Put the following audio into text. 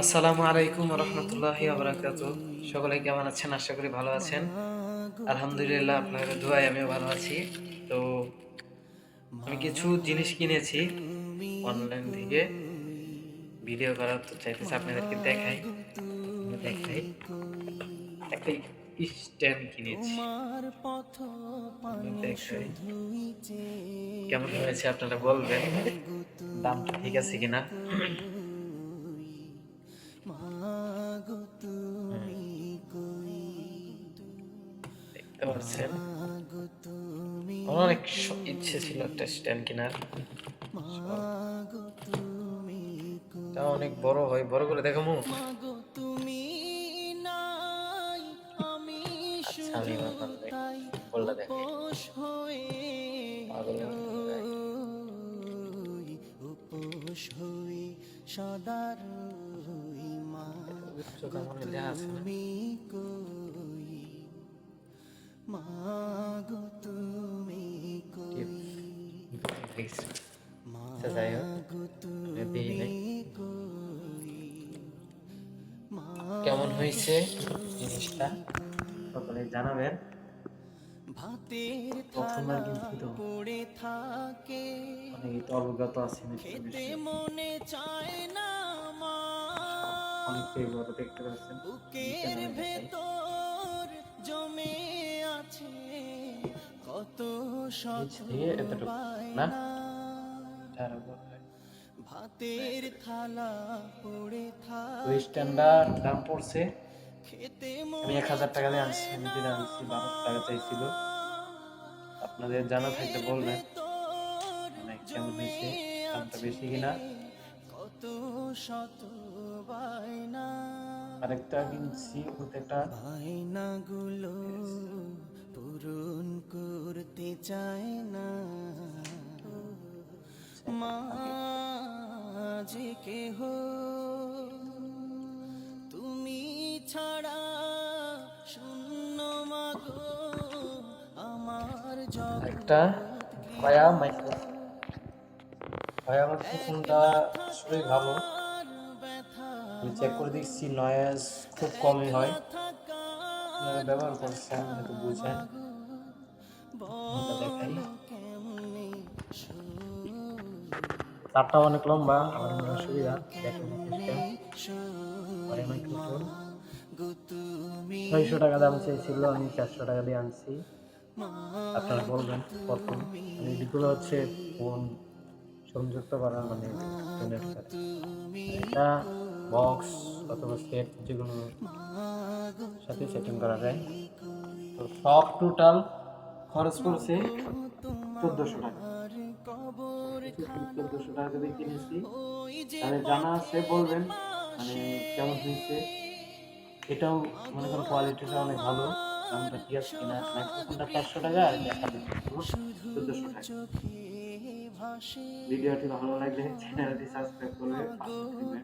আসসালামু আলাইকুম রহমতুল্লাহি বারাকাতুহু। সকলে কেমন আছেন? আশা করি ভালো আছেন। আলহামদুলিল্লাহ, আপনাদের দোয়ায় আমিও ভালো আছি। তো আমি কিছু জিনিস কিনেছি অনলাইন থেকে, ভিডিও করার তো চাইতেছি আপনাদেরকে দেখাই। দেখাই একটা স্ট্যান্ড কিনেছি, দেখাই কেমন হয়েছে আপনারা বলবেন, দামটা ঠিক আছে কিনা। দেখতে পাচ্ছেন, আমার অনেক ইচ্ছে ছিল একটা স্ট্যান্ড কেনার। তা অনেক বড় হয়, বড় করে দেখামু। আচ্ছা, আমি বললা দেখাই। পাগল সদার উচ্চতা মনে দেয়া আছে না? মাগো তুমি যাই হোক, কেমন হয়েছে জিনিসটা সকলে জানাবেন। প্রথমবার কিন্তু তো অনেকে তো অবগত আছে, অনেকটাই বড় দেখতে পাচ্ছেন। জমে আছে কত এতটুকু না, ভাতের থালা পড়ে থাকে। স্ট্যান্ডার দাম পড়ছে, আমি 1000 টাকা দিয়ে আনছি, আমি যেটা আনছি 1200 টাকা চাইছিল। আপনাদের জানা থাকলে বলবেন মানে কেমন হয়েছে, দামটা বেশি কিনা। কত শত বায়না, আরেকটা কিনছি, ওটা বায়নাগুলো পূরণ করতে চায় না মা যে কেহ তুমি ছাড়া শূন্য মাগো আমার জগৎ। একটা ভাইয়া আমার ফোনটা আসলে ভালো, আমি চেক করে দেখছি, নয়েজ খুব কমই হয়। আপনারা ব্যবহার করছেন হয়তো বুঝেন। দেখাই, তারটা অনেক লম্বা, আমার মনে হয় সুবিধা। দেখেন সিস্টেম 600 টাকা দাম চেয়েছিল, আমি 400 টাকা দিয়ে আনছি। আপনারা বলবেন প্রথম, এগুলো হচ্ছে ফোন সংযুক্ত করার মানে ফোনের সাথে। এটা বক্স অথবা সেট যে কোনো সাথে সেটিং করা যায়। তো সব টোটাল খরচ করছে 1400 টাকা। 1400 টাকা দিয়ে কিনেছি। তাহলে জানা আছে বলবেন মানে কেমন হয়েছে। এটাও মনে করেন কোয়ালিটিটা অনেক ভালো, দামটা ঠিক আছে কিনা। মাইক্রোফোনটা 400 টাকা আর এটা 1400 টাকা। ভিডিওটি ভালো লাগলে চ্যানেলটি সাবস্ক্রাইব করবে, পাশে থাকবেন।